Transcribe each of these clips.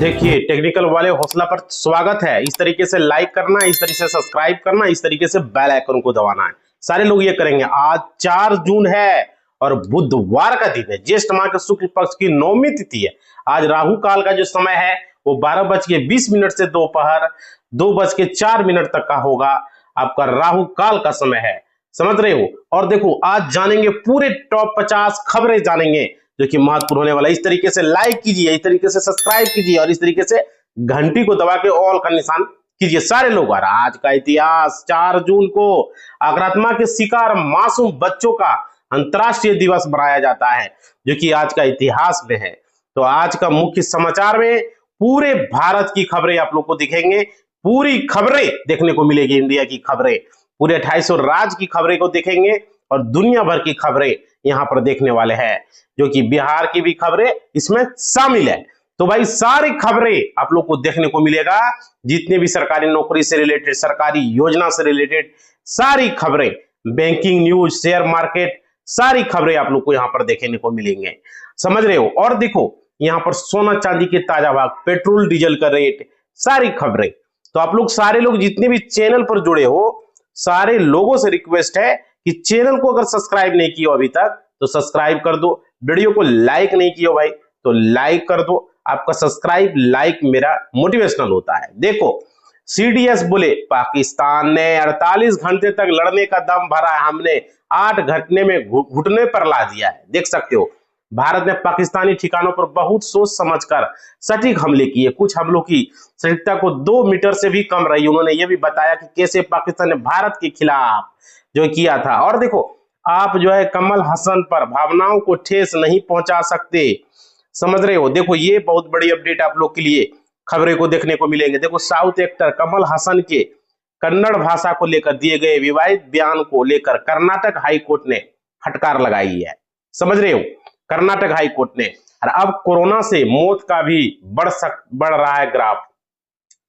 देखिए, टेक्निकल वाले हौसला पर स्वागत है। इस तरीके से लाइक करना, इस तरीके से सब्सक्राइब करना, इस तरीके से बेल आइकन को दबाना है। सारे लोग ये करेंगे। आज 4 जून है और बुधवार का दिन है। ज्येष्ठ माह के शुक्ल पक्ष की 9वीं तिथि है। आज राहु काल का जो समय है वो 12:20 से दोपहर 2:04 तक का होगा। आपका राहु काल का समय है, समझ रहे हो। और देखो, आज जानेंगे पूरे टॉप 50 खबरें जानेंगे जो कि महत्वपूर्ण होने वाला है। इस तरीके से लाइक कीजिए, इस तरीके से सब्सक्राइब कीजिए और इस तरीके से घंटी को दबा के ऑल का निशान कीजिए सारे लोग। और आज का इतिहास, 4 जून को आक्रामकता के शिकार मासूम बच्चों का अंतर्राष्ट्रीय दिवस मनाया जाता है, जो कि आज का इतिहास में है। तो आज का मुख्य समाचार में पूरे भारत की खबरें आप लोग को दिखेंगे। पूरी खबरें देखने को मिलेगी, इंडिया की खबरें, पूरे 2800 राज्य की खबरें को देखेंगे और दुनिया भर की खबरें यहाँ पर देखने वाले हैं, जो कि बिहार की भी खबरें इसमें शामिल है। तो भाई सारी खबरें आप लोग को देखने को मिलेगा। जितने भी सरकारी नौकरी से रिलेटेड, सरकारी योजना से रिलेटेड सारी खबरें, बैंकिंग न्यूज, शेयर मार्केट, सारी खबरें आप लोग को यहाँ पर देखने को मिलेंगे, समझ रहे हो। और देखो, यहाँ पर सोना चांदी के ताजा भाव, पेट्रोल डीजल का रेट, सारी खबरें। तो आप लोग सारे लोग जितने भी चैनल पर जुड़े हो, सारे लोगों से रिक्वेस्ट है कि चैनल को अगर सब्सक्राइब नहीं किया अभी तक तो सब्सक्राइब कर दो। वीडियो को लाइक नहीं किया भाई तो लाइक कर दो। आपका सब्सक्राइब लाइक मेरा मोटिवेशनल होता है। देखो, सीडीएस बोले पाकिस्तान ने 48 घंटे तक लड़ने का दम भरा है, हमने 8 घंटे में घुटने पर ला दिया है। देख सकते हो, भारत ने पाकिस्तानी ठिकानों पर बहुत सोच समझकर सटीक हमले किए। कुछ हमलों की सटीकता को 2 मीटर से भी कम रही। उन्होंने ये भी बताया कि कैसे पाकिस्तान ने भारत के खिलाफ जो किया था। और देखो, आप जो है कमल हसन पर भावनाओं को ठेस नहीं पहुंचा सकते, समझ रहे हो। देखो, ये बहुत बड़ी अपडेट आप लोग के लिए खबरें को देखने को मिलेंगे। देखो, साउथ एक्टर कमल हसन के कन्नड़ भाषा को लेकर दिए गए विवादित बयान को लेकर कर्नाटक हाई कोर्ट ने फटकार लगाई है, समझ रहे हो। कर्नाटक हाई कोर्ट ने। और अब कोरोना से मौत का भी बढ़ रहा है ग्राफ।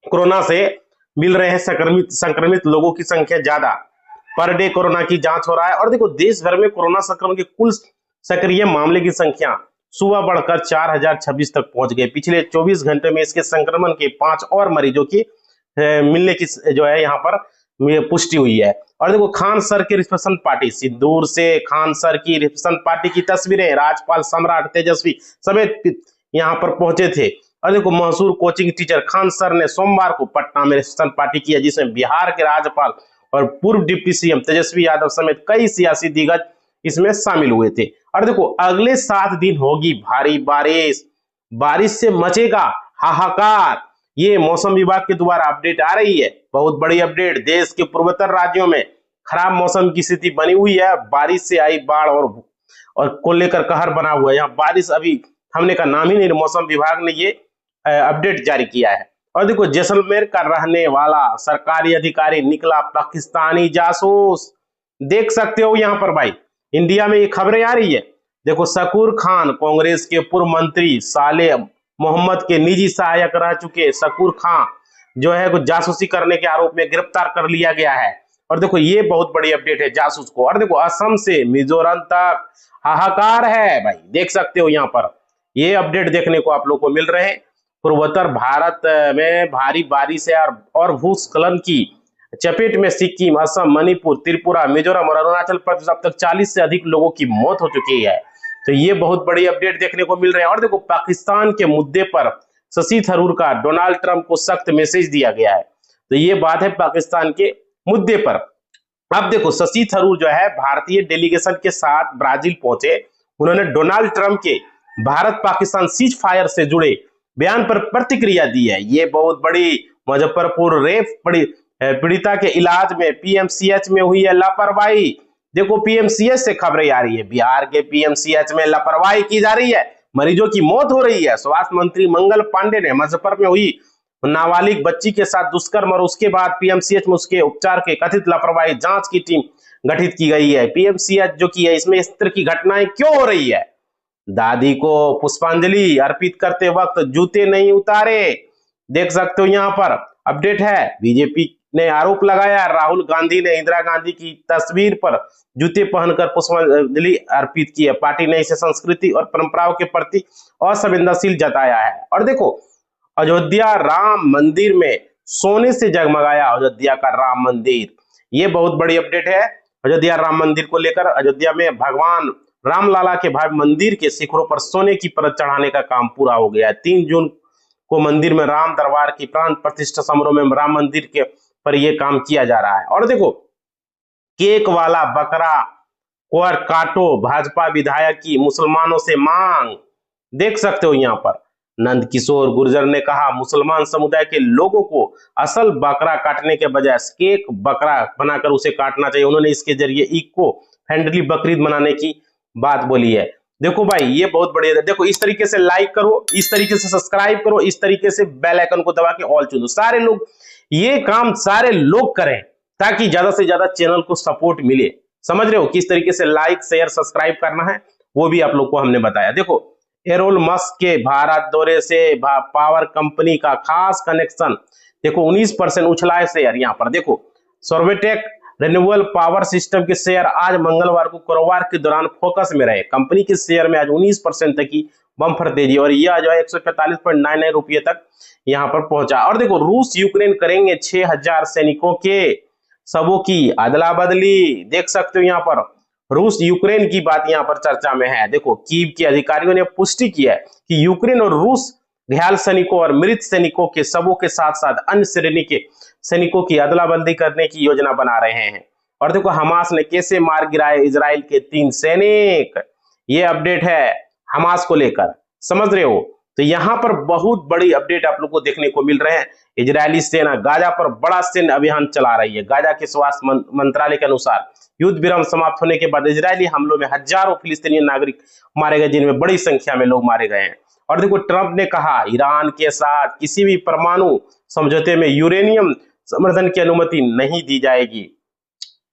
कोरोना से मिल रहे हैं संक्रमित लोगों की संख्या ज्यादा। पर डे कोरोना की जांच हो रहा है। और देखो, देश भर में कोरोना संक्रमण के कुल सक्रिय मामले की संख्या सुबह बढ़कर 4026 तक पहुंच गए। पिछले 24 घंटे में इसके संक्रमण के 5 और मरीजों की मिलने की जो है यहाँ पर पुष्टि हुई है। और देखो, खान सर की रिसेप्शन पार्टी, सिंदूर से खान सर की रिसेप्शन पार्टी की तस्वीरें राज्यपाल सम्राट तेजस्वी समेत यहाँ पर पहुंचे थे। और देखो, मशहूर कोचिंग टीचर खान सर ने सोमवार को पटना में रिसेप्शन पार्टी किया, जिसमें बिहार के राज्यपाल और पूर्व डिप्टी सीएम तेजस्वी यादव समेत कई सियासी दिग्गज इसमें शामिल हुए थे। और देखो, अगले 7 दिन होगी भारी बारिश, बारिश से मचेगा हाहाकार। ये मौसम विभाग के द्वारा अपडेट आ रही है, बहुत बड़ी अपडेट। देश के पूर्वोत्तर राज्यों में खराब मौसम की स्थिति बनी हुई है। बारिश से आई बाढ़ और को लेकर कहर बना हुआ है। यहाँ बारिश अभी थमने का नाम ही नहीं। मौसम विभाग ने ये अपडेट जारी किया है। और देखो, जैसलमेर का रहने वाला सरकारी अधिकारी निकला पाकिस्तानी जासूस। देख सकते हो यहाँ पर भाई, इंडिया में ये खबरें आ रही है। देखो, शकूर खान, कांग्रेस के पूर्व मंत्री साले मोहम्मद के निजी सहायक रह चुके शकूर खान जो है कुछ जासूसी करने के आरोप में गिरफ्तार कर लिया गया है। और देखो, ये बहुत बड़ी अपडेट है जासूस को। और देखो, असम से मिजोरम तक हाहाकार है भाई, देख सकते हो यहाँ पर ये अपडेट देखने को आप लोग को मिल रहे हैं। पूर्वोत्तर भारत में भारी बारिश है और भूस्खलन की चपेट में सिक्किम, असम, मणिपुर, त्रिपुरा, मिजोरम और अरुणाचल प्रदेश। अब तक 40 से अधिक लोगों की मौत हो चुकी है। तो ये बहुत बड़ी अपडेट देखने को मिल रहे हैं। और देखो, पाकिस्तान के मुद्दे पर शशि थरूर का डोनाल्ड ट्रंप को सख्त मैसेज दिया गया है। तो ये बात है पाकिस्तान के मुद्दे पर। अब देखो, शशि थरूर जो है भारतीय डेलीगेशन के साथ ब्राजील पहुंचे। उन्होंने डोनाल्ड ट्रंप के भारत पाकिस्तान सीज फायर से जुड़े बयान पर प्रतिक्रिया दी है। ये बहुत बड़ी। मुजफ्फरपुर रेप पीड़िता के इलाज में पीएमसीएच में हुई है लापरवाही। देखो, पीएमसीएच से खबरें आ रही है, बिहार के पीएमसीएच में लापरवाही की जा रही है, मरीजों की मौत हो रही है। स्वास्थ्य मंत्री मंगल पांडे ने मुजफ्फरपुर में हुई नाबालिग बच्ची के साथ दुष्कर्म और उसके बाद पीएमसीएच में उसके उपचार के कथित लापरवाही जांच की टीम गठित की गई है। पीएमसीएच जो की है, इसमें इस तरह की घटनाएं क्यों हो रही है? दादी को पुष्पांजलि अर्पित करते वक्त जूते नहीं उतारे। देख सकते हो यहाँ पर अपडेट है। बीजेपी ने आरोप लगाया राहुल गांधी ने इंदिरा गांधी की तस्वीर पर जूते पहनकर पुष्पांजलि अर्पित की है। पार्टी ने इसे संस्कृति और परंपराओं के प्रति असंवेदनशील जताया है। और देखो, अयोध्या राम मंदिर में सोने से जगमगाया अयोध्या का राम मंदिर। ये बहुत बड़ी अपडेट है अयोध्या राम मंदिर को लेकर। अयोध्या में भगवान रामलला के भव्य मंदिर के शिखरों पर सोने की परत चढ़ाने का काम पूरा हो गया है। 3 जून को मंदिर में राम दरबार की प्राण प्रतिष्ठा समारोह में राम मंदिर के पर यह काम किया जा रहा है। और देखो, केक वाला बकरा और काटो, भाजपा विधायक की मुसलमानों से मांग। देख सकते हो यहाँ पर नंद किशोर गुर्जर ने कहा मुसलमान समुदाय के लोगों को असल बकरा काटने के बजाय केक बकरा बनाकर उसे काटना चाहिए। उन्होंने इसके जरिए इको फ्रेंडली बकरीद मनाने की बात बोली है। देखो भाई, ये बहुत बढ़िया है। देखो, इस तरीके से लाइक करो, इस तरीके से सब्सक्राइब करो, इस तरीके से बेल आइकन को दबा के ऑल चुनो। सारे लोग ये काम सारे लोग करें ताकि ज्यादा से ज्यादा चैनल को सपोर्ट मिले। समझ रहे हो किस तरीके से लाइक शेयर सब्सक्राइब करना है, वो भी आप लोग को हमने बताया। देखो, एरोल मस्क के भारत दौरे से पावर कंपनी का खास कनेक्शन। देखो 19% उछला है शेयर यहाँ पर। देखो, सोर्वेटेक रिन्यूएबल पावर सिस्टम के शेयर आज मंगलवार को कारोबार के दौरान फोकस में रहे। कंपनी के शेयर में आज 19% तक की बम्पर तेजी और यह जो है 145.99 रुपये तक यहाँ पर पहुंचा। और देखो, रूस यूक्रेन करेंगे 6000 सैनिकों के सबों की अदला बदली। देख सकते हो यहाँ पर रूस यूक्रेन की बात यहाँ पर चर्चा में है। देखो, कीव के अधिकारियों ने पुष्टि की है कि यूक्रेन और रूस घायल सैनिकों और मृत सैनिकों के सबों के साथ साथ अन्य श्रेणी के सैनिकों की अदला बदली करने की योजना बना रहे हैं। और देखो, हमास ने कैसे मार गिराए इजराइल के 3 सैनिक। ये अपडेट है हमास को लेकर, समझ रहे हो। तो यहाँ पर बहुत बड़ी अपडेट आप लोग को देखने को मिल रहे हैं। इजरायली सेना गाजा पर बड़ा सैन्य अभियान चला रही है। गाजा के स्वास्थ्य मंत्रालय के अनुसार युद्ध विराम समाप्त होने के बाद इजरायली हमलों में हजारों फिलिस्तीनी नागरिक मारे गए, जिनमें बड़ी संख्या में लोग मारे गए हैं। और देखो, ट्रंप ने कहा ईरान के साथ किसी भी परमाणु समझौते में यूरेनियम संवर्धन की अनुमति नहीं दी जाएगी।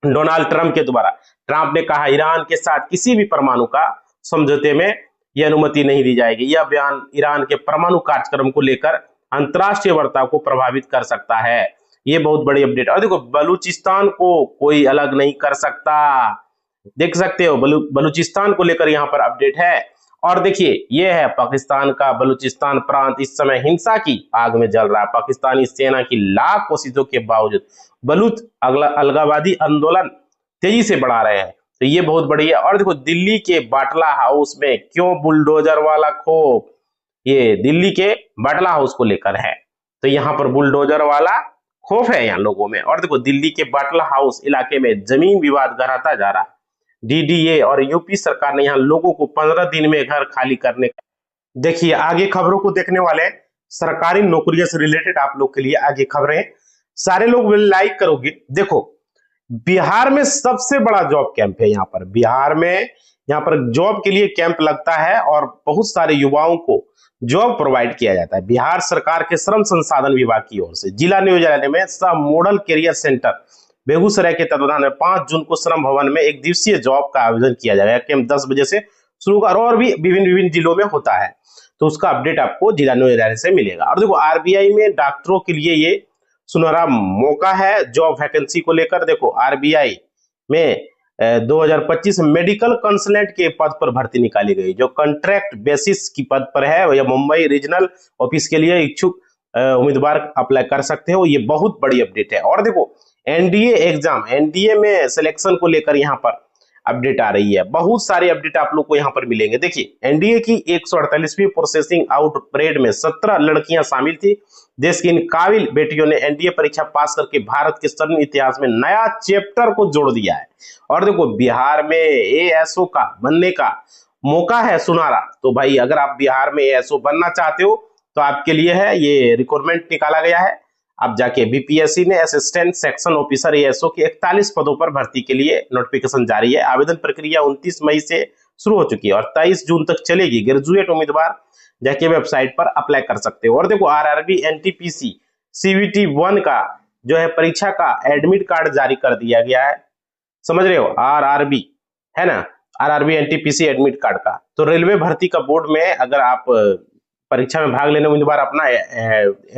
डोनाल्ड ट्रंप के द्वारा ट्रंप ने कहा ईरान के साथ किसी भी परमाणु का समझौते में यह अनुमति नहीं दी जाएगी। यह बयान ईरान के परमाणु कार्यक्रम को लेकर अंतरराष्ट्रीय वार्ता को प्रभावित कर सकता है। ये बहुत बड़ी अपडेट। और देखो, बलूचिस्तान को कोई अलग नहीं कर सकता। देख सकते हो बलूचिस्तान को लेकर यहाँ पर अपडेट है। और देखिए, ये है पाकिस्तान का बलूचिस्तान प्रांत इस समय हिंसा की आग में जल रहा है। पाकिस्तानी सेना की लाख कोशिशों के बावजूद बलूच अलगाववादी आंदोलन तेजी से बढ़ा रहे हैं। तो ये बहुत बढ़िया। और देखो, दिल्ली के बाटला हाउस में क्यों बुलडोजर वाला खौफ, ये दिल्ली के बाटला हाउस को लेकर है। तो यहाँ पर बुलडोजर वाला खौफ है यहाँ लोगों में। और देखो, दिल्ली के बाटला हाउस इलाके में जमीन विवाद गहराता जा रहा है। डीडीए और यूपी सरकार ने यहाँ लोगों को 15 दिन में घर खाली करने का। देखिए, आगे खबरों को देखने वाले सरकारी नौकरियों से रिलेटेड आप लोग के लिए आगे खबरें सारे लोग लाइक करोगे। देखो, बिहार में सबसे बड़ा जॉब कैंप है। यहाँ पर बिहार में यहाँ पर जॉब के लिए कैंप लगता है और बहुत सारे युवाओं को जॉब प्रोवाइड किया जाता है। बिहार सरकार के श्रम संसाधन विभाग की ओर से जिला न्यायालय में सब मॉडल कैरियर सेंटर बेगूसराय के तत्वाधान में 5 जून को श्रम भवन में एक दिवसीय जॉब का आयोजन किया जाएगा। कैंप 10 बजे से शुरू और भी विभिन्न जिलों में होता है। तो उसका अपडेट आपको जिला न्यायालय से मिलेगा। और देखो, आरबीआई में डॉक्टरों के लिए ये सुनहरा मौका है जॉब वैकेंसी को लेकर। देखो, आरबीआई में 2025 मेडिकल कंसल्टेंट के पद पर भर्ती निकाली गई। जो कॉन्ट्रैक्ट बेसिस की पद पर है या मुंबई रीजनल ऑफिस के लिए इच्छुक उम्मीदवार अप्लाई कर सकते हो। ये बहुत बड़ी अपडेट है। और देखो, एनडीए एग्जाम, एनडीए में सिलेक्शन को लेकर यहाँ पर अपडेट आ रही है। बहुत सारे अपडेट आप लोग को यहाँ पर मिलेंगे। देखिए, एनडीए की 148वीं प्रोसेसिंग आउट परेड में 17 लड़कियां शामिल थी। देश की इन काबिल बेटियों ने एनडीए परीक्षा पास करके भारत के स्वर्ण इतिहास में नया चैप्टर को जोड़ दिया है। और देखो, बिहार में एएसओ का बनने का मौका है सुनहरा। तो भाई, अगर आप बिहार में एएसओ बनना चाहते हो तो आपके लिए है ये रिक्रूटमेंट निकाला गया है। अब जाके बीपीएससी ने असिस्टेंट सेक्शन ऑफिसर एएसओ के 41 पदों पर भर्ती के लिए नोटिफिकेशन जारी है। आवेदन प्रक्रिया 29 मई से शुरू हो चुकी है और 23 जून तक चलेगी। ग्रेजुएट उम्मीदवार जाके वेबसाइट पर अप्लाई कर सकते हो। और देखो, आरआरबी एनटीपीसी सीवीटी 1 का जो है परीक्षा का एडमिट कार्ड जारी कर दिया गया है। समझ रहे हो, आरआरबी है ना, आरआरबी एनटीपीसी एडमिट कार्ड का। तो रेलवे भर्ती का बोर्ड में अगर आप परीक्षा में भाग लेने उम्मीदवार अपना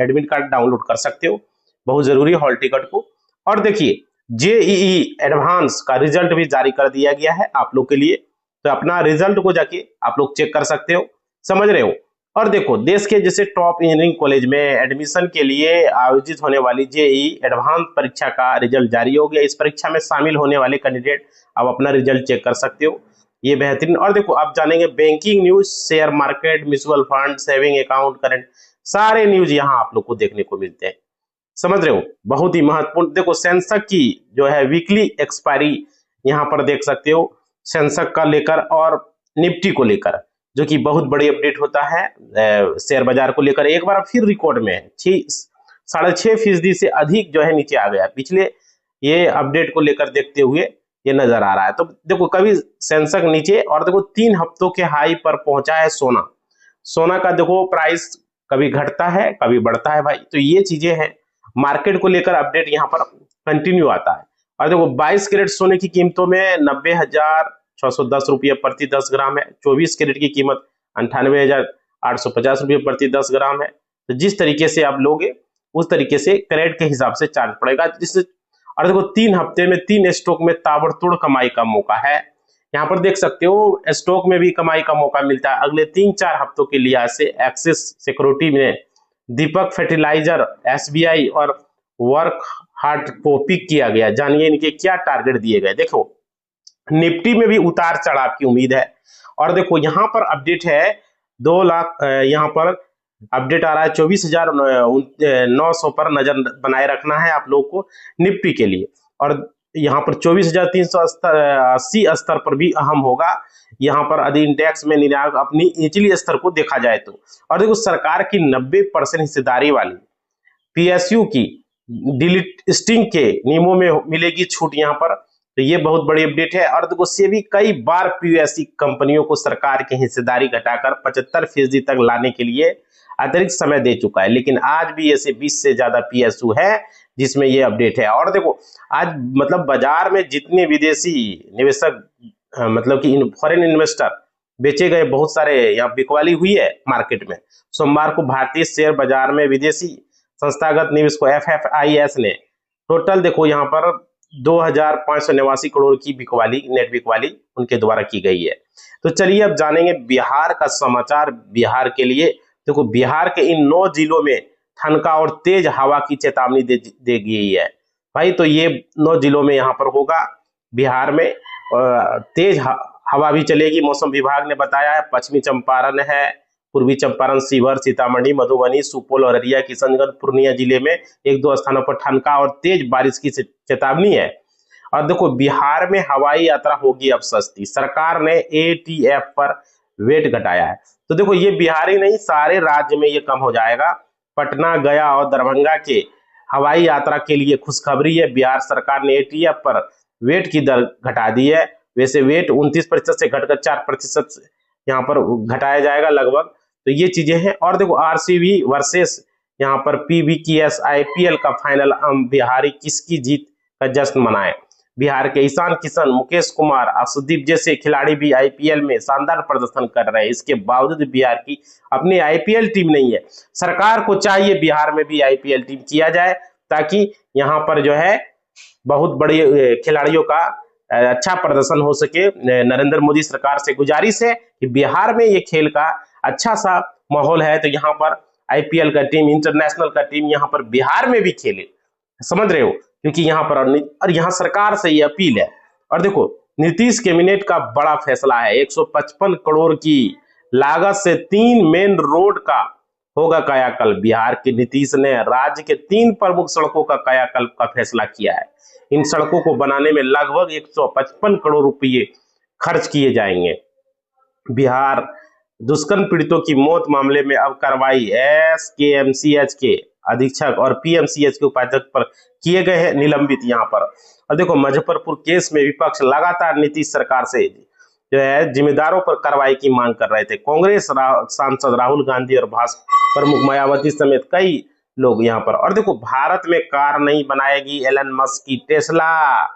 एडमिट कार्ड डाउनलोड कर सकते हो, बहुत जरूरी है हॉल टिकट को। और देखिए, जेईई एडवांस का रिजल्ट भी जारी कर दिया गया है आप लोग के लिए। तो अपना रिजल्ट को जाके आप लोग चेक कर सकते हो। समझ रहे हो, और देखो देश के जैसे टॉप इंजीनियरिंग कॉलेज में एडमिशन के लिए आयोजित होने वाली जेई एडवांस परीक्षा का रिजल्ट जारी हो गया। इस परीक्षा में शामिल होने वाले कैंडिडेट अब अपना रिजल्ट चेक कर सकते हो, ये बेहतरीन। और देखो आप जानेंगे banking news, share market, mutual fund, saving account, current, सारे न्यूज यहाँ आप लोग को देखने को मिलते हैं। समझ रहे हो, बहुत ही महत्वपूर्ण। देखो सेंसेक्स की जो है वीकली एक्सपायरी यहाँ पर देख सकते हो, सेंसेक्स का लेकर और निफ्टी को लेकर, जो कि बहुत बड़ी अपडेट होता है शेयर बाजार को लेकर। एक बार फिर रिकॉर्ड में 6.5% से अधिक जो है नीचे आ गया पिछले ये अपडेट को लेकर देखते हुए ये नजर आ रहा है। तो देखो कभी सेंसेक्स नीचे, और देखो 3 हफ्तों के हाई पर पहुंचा है सोना। सोना का देखो प्राइस कभी घटता है कभी बढ़ता है भाई, तो ये चीजें हैं। मार्केट को लेकर अपडेट यहाँ पर कंटिन्यू आता है। और देखो 22 कैरेट सोने की कीमतों में 90,610 रुपये प्रति 10 ग्राम है। 24 कैरेट की कीमत 98,850 रुपये प्रति 10 ग्राम है। तो जिस तरीके से आप लोगे उस तरीके से कैरेट के हिसाब से चार्ज पड़ेगा। जिससे और देखो 3 हफ्ते में 3 स्टॉक में ताबड़तोड़ कमाई का मौका है। यहाँ पर देख सकते हो स्टॉक में भी कमाई का मौका मिलता है अगले 3-4 हफ्तों के लिहाज से। एक्सिस सिक्योरिटी में दीपक फर्टिलाइजर, एसबीआई और वर्क हार्ट को पिक किया गया। जानिए इनके क्या टारगेट दिए गए। देखो निफ्टी में भी उतार चढ़ाव की उम्मीद है। और देखो यहाँ पर अपडेट है 2 लाख, यहाँ पर अपडेट आ रहा है 24,900 पर नजर बनाए रखना है आप लोगों को निफ्टी के लिए। और यहाँ पर 24,380 स्तर पर भी अहम होगा। यहाँ पर यदि इंडेक्स में निर्णायक अपनी निचली स्तर को देखा जाए तो। और देखो सरकार की 90% हिस्सेदारी वाली पीएसयू की डिलिस्टिंग के नियमों में मिलेगी छूट यहाँ पर। तो ये बहुत बड़ी अपडेट है। और देखो सेबी कई बार पीएसयू कंपनियों को सरकार की हिस्सेदारी घटाकर 75% तक लाने के लिए अतिरिक्त समय दे चुका है, लेकिन आज भी ऐसे 20 से ज्यादा पीएसयू है जिसमें ये अपडेट है। और देखो आज मतलब बाजार में जितने विदेशी निवेशक मतलब कि फॉरेन इन्वेस्टर बेचे गए, बहुत सारे यहाँ बिकवाली हुई है मार्केट में। सोमवार को भारतीय शेयर बाजार में विदेशी संस्थागत निवेश को एफएफआईएस ने टोटल देखो यहाँ पर 2,589 करोड़ की बिकवाली, नेट बिकवाली उनके द्वारा की गई है। तो चलिए अब जानेंगे बिहार का समाचार। बिहार के लिए देखो बिहार के इन 9 जिलों में ठनका और तेज हवा की चेतावनी दे गई है भाई। तो ये 9 जिलों में यहाँ पर होगा बिहार में तेज हवा भी चलेगी। मौसम विभाग ने बताया है पश्चिमी चंपारण है, पूर्वी चंपारण, शिवहर, सीतामढ़ी, मधुबनी, सुपौल, अररिया, किशनगंज, पूर्णिया जिले में 1-2 स्थानों पर ठनका और तेज बारिश की चेतावनी है। और देखो बिहार में हवाई यात्रा होगी अब सस्ती। सरकार ने एटीएफ पर वेट घटाया है। तो देखो ये बिहार ही नहीं सारे राज्य में ये कम हो जाएगा। पटना, गया और दरभंगा के हवाई यात्रा के लिए खुशखबरी है। बिहार सरकार ने एटीएफ पर वेट की दर घटा दी है। वैसे वेट 29% से घटकर 4% यहाँ पर घटाया जाएगा लगभग। तो ये चीजें हैं। और देखो आरसीबी वर्सेस यहाँ पर पीवीकेएस आईपीएल का फाइनल, बिहारी किसकी जीत का जश्न मनाए। बिहार के ईशान किशन, मुकेश कुमार, अर्शदीप जैसे खिलाड़ी भी आईपीएल में शानदार प्रदर्शन कर रहे हैं। इसके बावजूद बिहार की अपनी आईपीएल टीम नहीं है। सरकार को चाहिए बिहार में भी आईपीएल टीम किया जाए ताकि यहाँ पर जो है बहुत बड़े खिलाड़ियों का अच्छा प्रदर्शन हो सके। नरेंद्र मोदी सरकार से गुजारिश है कि बिहार में ये खेल का अच्छा सा माहौल है तो यहाँ पर आईपीएल का टीम, इंटरनेशनल का टीम यहाँ पर बिहार में भी खेले। समझ रहे हो, क्योंकि यहाँ पर और यहाँ सरकार से ये अपील है। और देखो नीतीश कैबिनेट का बड़ा फैसला है। 155 करोड़ की लागत से 3 मेन रोड का होगा कायाकल्प। बिहार के नीतीश ने राज्य के 3 प्रमुख सड़कों का कायाकल्प का फैसला किया है। इन सड़कों को बनाने में लगभग 155 करोड़ रुपये खर्च किए जाएंगे। बिहार दुष्कर्म पीड़ितों की मौत मामले में अब कार्रवाई एसकेएमसीएच के अधीक्षक और पीएमसीएच के उपाध्यक्ष पर किए गए हैं निलंबित यहाँ पर। और देखो मुजफ्फरपुर केस में विपक्ष लगातार नीतीश सरकार से जो है जिम्मेदारों पर कार्रवाई की मांग कर रहे थे। कांग्रेस सांसद राहुल गांधी और भाजपा प्रमुख मायावती समेत कई लोग यहाँ पर। और देखो भारत में कार नहीं बनाएगी एलन मस्क की टेस्ला।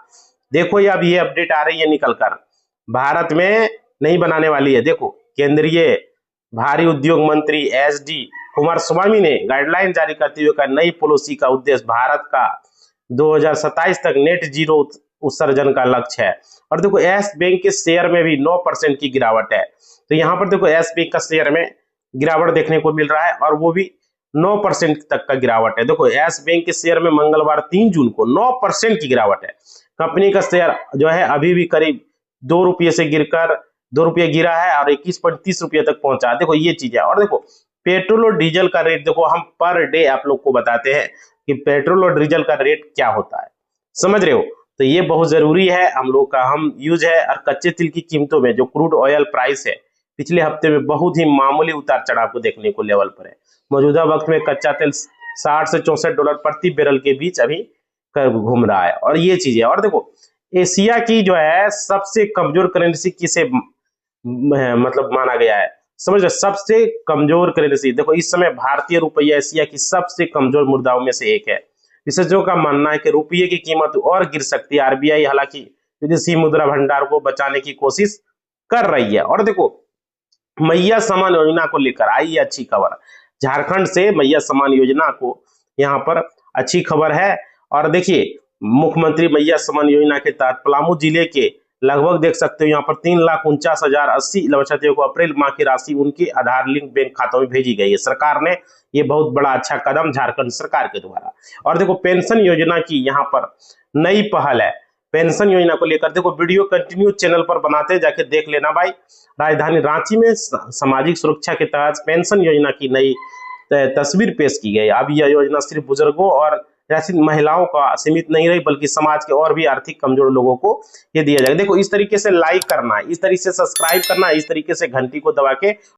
देखो ये अब ये अपडेट आ रही है निकल कर, भारत में नहीं बनाने वाली है। देखो केंद्रीय भारी उद्योग मंत्री एसडी कुमारस्वामी ने गाइडलाइन जारी करते हुए कहा नई पॉलिसी का उद्देश्य भारत का 2027 तक नेट जीरो उत्सर्जन का लक्ष्य है। और देखो एस बैंक के शेयर में भी 9% की गिरावट है। तो यहाँ पर देखो एस बैंक का शेयर में गिरावट देखने को मिल रहा है और वो भी 9% तक का गिरावट है। देखो यस बैंक के शेयर में मंगलवार 3 जून को 9% की गिरावट है। कंपनी का शेयर जो है अभी भी करीब 2 रुपये से गिरकर 2 रुपये गिरा है और 21.30 रुपये तक पहुंचा। देखो ये चीज है। और देखो पेट्रोल और डीजल का रेट, देखो हम पर डे आप लोग को बताते हैं कि पेट्रोल और डीजल का रेट क्या होता है, समझ रहे हो। तो ये बहुत जरूरी है हम लोग का हम यूज है। और कच्चे तेल की कीमतों में जो क्रूड ऑयल प्राइस है पिछले हफ्ते में बहुत ही मामूली उतार चढ़ाव को देखने को लेवल पर है। मौजूदा वक्त में कच्चा तेल 60 से 64 डॉलर प्रति बैरल के बीच अभी घूम रहा है। और ये चीज है। और देखो एशिया की जो है सबसे कमजोर करेंसी किसे मतलब माना गया है, समझ रहे, सबसे कमजोर करेंसी। देखो इस समय भारतीय रुपया एशिया की सबसे कमजोर मुद्राओं में से एक है। विशेषज्ञों का मानना है कि रुपये की कीमत और गिर सकती है। आरबीआई हालांकि विदेशी मुद्रा भंडार को बचाने की कोशिश कर रही है। और देखो मैया समान योजना को लेकर आई है अच्छी खबर। झारखंड से मैया समान योजना को यहाँ पर अच्छी खबर है। और देखिए मुख्यमंत्री मैया समान योजना के तहत पलामू जिले के लगभग देख सकते हो यहाँ पर 3,49,080 लाभार्थियों को अप्रैल माह की राशि उनके आधार लिंक बैंक खातों में भेजी गई है। सरकार ने ये बहुत बड़ा अच्छा कदम झारखंड सरकार के द्वारा। और देखो पेंशन योजना की यहाँ पर नई पहल है। पेंशन योजना को लेकर देखो वीडियो कंटिन्यू चैनल पर बनाते जाके देख लेना भाई। राजधानी रांची में सामाजिक सुरक्षा के तहत पेंशन योजना की नई तस्वीर पेश की गई। अब यह योजना सिर्फ बुजुर्गों और ऐसी महिलाओं का सीमित नहीं रही बल्कि समाज के और भी आर्थिक कमजोर लोगों को ये दिया जाएगा। देखो इस तरीके से लाइक करना है, इस तरीके से सब्सक्राइब करना है, इस तरीके से घंटी को दबा के